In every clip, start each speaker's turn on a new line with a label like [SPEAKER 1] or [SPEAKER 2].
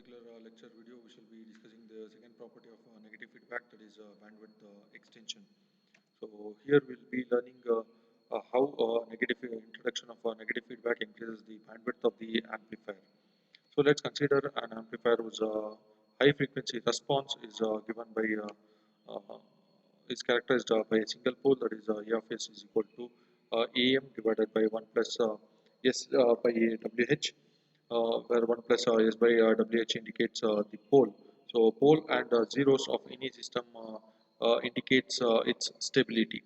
[SPEAKER 1] particular lecture video, we shall be discussing the second property of negative feedback, that is bandwidth extension. So here we'll be learning how negative introduction of negative feedback increases the bandwidth of the amplifier. So let's consider an amplifier whose high frequency response is given by is characterized by a single pole, that is A of S is equal to AM divided by 1 plus S by WH, where 1 plus S by WH indicates the pole. So pole and zeros of any system indicates its stability,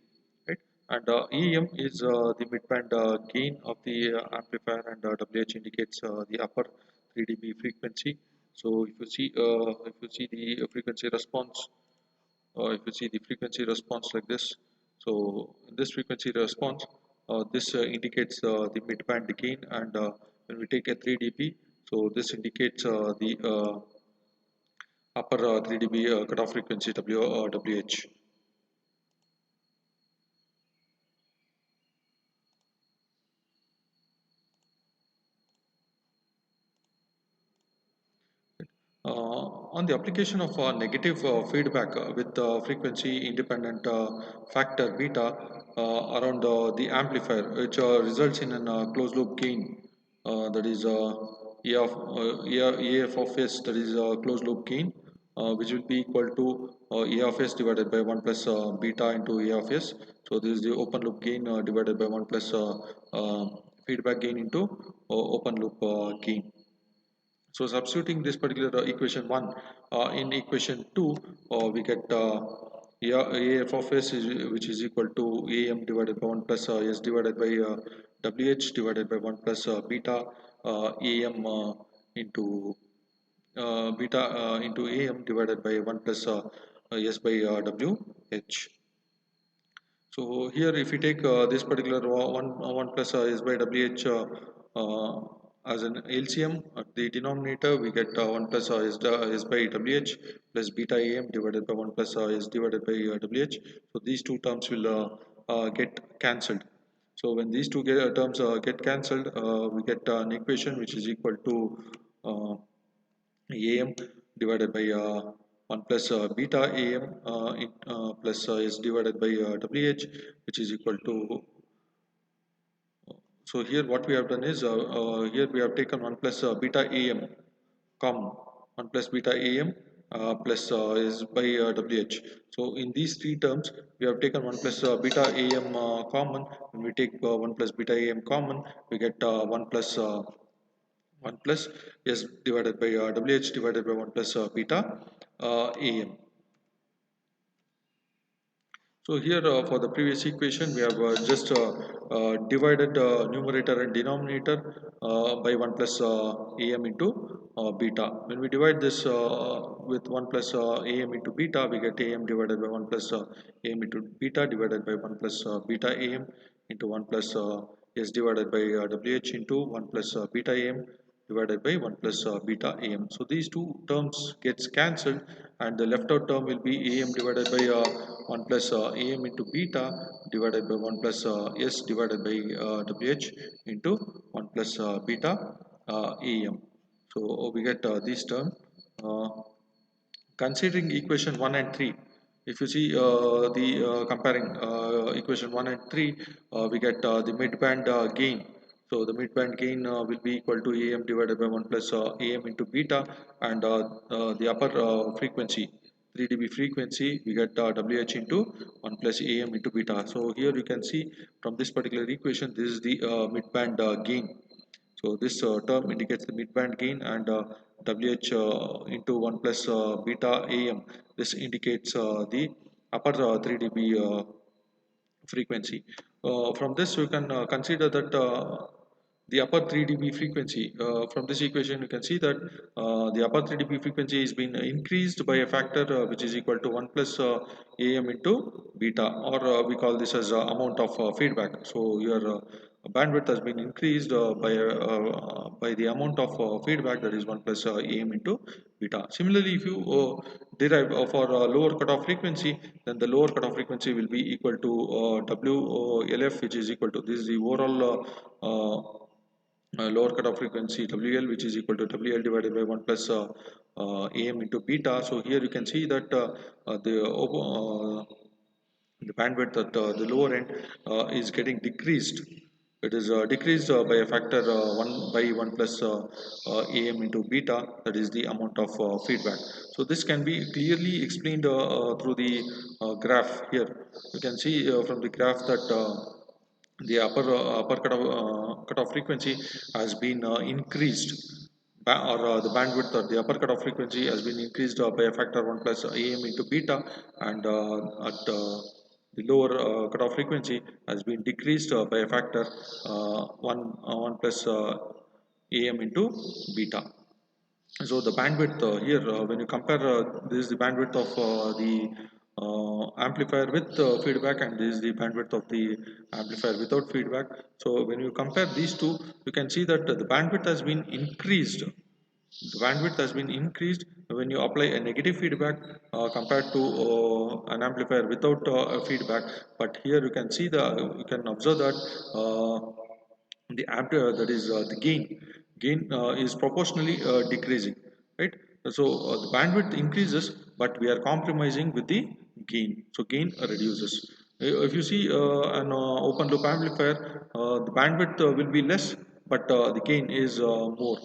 [SPEAKER 1] right? And EM is the midband gain of the amplifier, and WH indicates the upper 3 dB frequency. So if you see the frequency response, if you see the frequency response like this, so in this frequency response, this indicates the midband gain, and when we take a 3 dB, so this indicates the upper 3 dB cutoff frequency WH. On the application of negative feedback with frequency independent factor beta around the amplifier, which results in a closed loop gain, that is AF of S, that is closed loop gain, which will be equal to A of S divided by 1 plus beta into A of S. So this is the open loop gain divided by 1 plus feedback gain into open loop gain. So substituting this particular equation 1 in equation 2, we get AF of S which is equal to AM divided by 1 plus S divided by WH divided by 1 plus beta AM into AM divided by 1 plus S by WH. So here, if we take this particular one plus S by WH as an LCM at the denominator, we get 1 plus S by WH plus beta AM divided by 1 plus S divided by WH. So these two terms will get cancelled. So when these two terms get cancelled, we get an equation which is equal to AM divided by 1 plus beta AM plus S divided by WH, which is equal to, so here what we have done is here we have taken 1 plus beta AM common, 1 plus beta AM plus S by WH. So in these three terms we have taken 1 plus beta AM common. When we take 1 plus beta AM common, we get 1 plus 1 plus S divided by WH divided by 1 plus beta AM. So here for the previous equation, we have just divided numerator and denominator by 1 plus AM into beta. When we divide this with 1 plus AM into beta, we get AM divided by 1 plus AM into beta divided by 1 plus beta AM into 1 plus S divided by WH into 1 plus beta AM divided by 1 plus beta AM. So these two terms gets cancelled, and the left out term will be AM divided by 1 plus AM into beta divided by 1 plus S divided by WH into 1 plus beta AM. So we get this term. Uh, Considering equation 1 and 3, if you see the comparing equation 1 and 3, we get the midband gain. So the midband gain will be equal to AM divided by 1 plus AM into beta, and the upper frequency 3 dB frequency, we get WH into 1 plus AM into beta. So here you can see from this particular equation, this is the midband gain. So this term indicates the midband gain, and WH into 1 plus beta AM. This indicates the upper 3 dB frequency. From this, you can consider that the upper 3 dB frequency. From this equation, you can see that the upper 3 dB frequency has been increased by a factor which is equal to 1 plus AM into beta, or we call this as amount of feedback. So your bandwidth has been increased by the amount of feedback, that is 1 plus AM into beta. Similarly, if you derive for lower cutoff frequency, then the lower cutoff frequency will be equal to WLF, which is equal to, this is the overall lower cutoff frequency WL, which is equal to WL divided by 1 plus AM into beta. So here you can see that the bandwidth at the lower end is getting decreased. It is decreased by a factor 1 by 1 plus AM into beta, that is the amount of feedback. So this can be clearly explained through the graph here. You can see from the graph that the upper cutoff frequency has been increased, or the bandwidth or the upper cutoff frequency has been increased by a factor 1 plus AM into beta, and at the lower cutoff frequency has been decreased by a factor 1 plus AM into beta. So the bandwidth here, when you compare, this is the bandwidth of the amplifier with feedback, and this is the bandwidth of the amplifier without feedback. So when you compare these two, you can see that the bandwidth has been increased. The bandwidth has been increased when you apply a negative feedback compared to an amplifier without a feedback. But here you can observe that the that is the gain is proportionally decreasing, right? So the bandwidth increases, but we are compromising with the gain, so gain reduces. If you see an open loop amplifier, the bandwidth will be less, but the gain is more.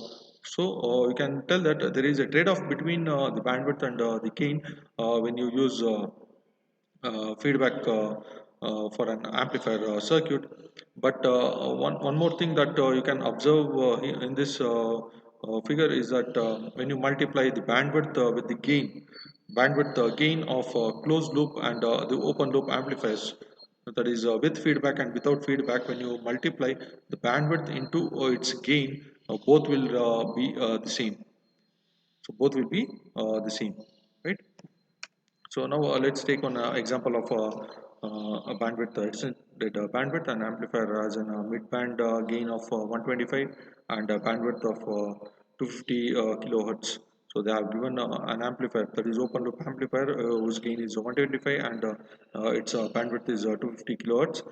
[SPEAKER 1] So you can tell that there is a trade-off between the bandwidth and the gain when you use feedback for an amplifier circuit. But one more thing that you can observe in this figure is that when you multiply the bandwidth with the bandwidth gain of closed loop and the open loop amplifiers, that is with feedback and without feedback, when you multiply the bandwidth into its gain, both will be the same. So both will be the same, right? So now let's take on an example of a bandwidth. It's that bandwidth and amplifier has a mid-band gain of 125 and a bandwidth of 250 kilohertz. So they have given an amplifier, that is open loop amplifier, whose gain is 125 and its bandwidth is 250 kilohertz.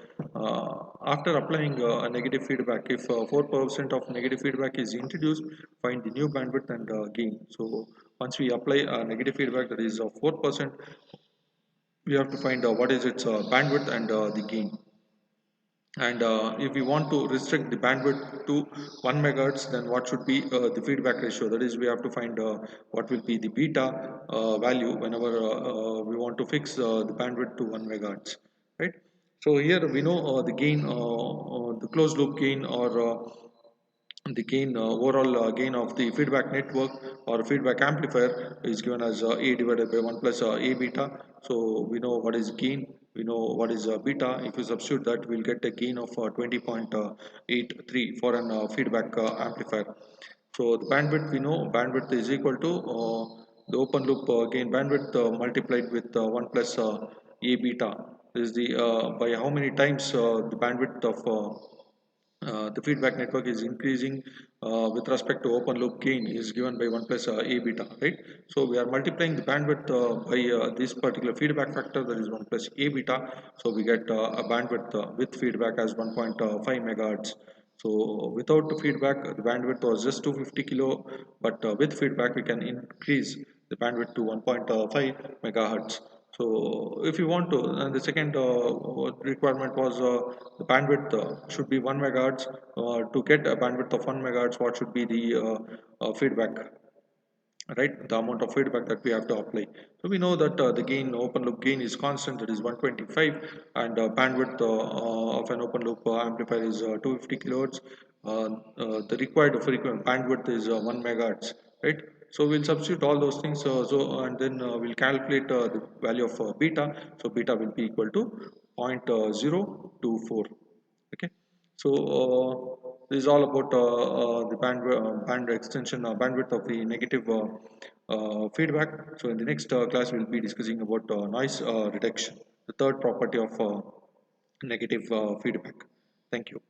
[SPEAKER 1] After applying a negative feedback, if 4% of negative feedback is introduced, find the new bandwidth and gain. So once we apply a negative feedback, that is 4%, we have to find what is its bandwidth and the gain. And if we want to restrict the bandwidth to 1 megahertz, then what should be the feedback ratio? That is, we have to find what will be the beta value whenever we want to fix the bandwidth to 1 megahertz, right? So here we know the gain, the closed loop gain, or the gain, overall gain of the feedback network or feedback amplifier is given as A divided by 1 plus A beta. So we know what is gain, we know what is beta. If you substitute that, we'll get a gain of 20.83 for an feedback amplifier. So the bandwidth, we know bandwidth is equal to the open loop gain bandwidth multiplied with 1 plus A beta. This is the by how many times the bandwidth of the feedback network is increasing with respect to open loop gain is given by 1 plus A beta, right? So we are multiplying the bandwidth by this particular feedback factor, that is 1 plus A beta. So we get a bandwidth with feedback as 1.5 megahertz. So without the feedback, the bandwidth was just 250 kilo, but with feedback we can increase the bandwidth to 1.5 megahertz. So if you want to, and the second requirement was the bandwidth should be 1 megahertz. To get a bandwidth of 1 megahertz, what should be the feedback, right? The amount of feedback that we have to apply. So we know that the gain, open loop gain is constant, that is 125, and bandwidth of an open loop amplifier is 250 kilohertz. The required frequent bandwidth is 1 megahertz, right? So we'll substitute all those things, and then we'll calculate the value of beta. So beta will be equal to 0.024. Okay. So this is all about the band extension, bandwidth of the negative feedback. So in the next class, we'll be discussing about noise reduction, the third property of negative feedback. Thank you.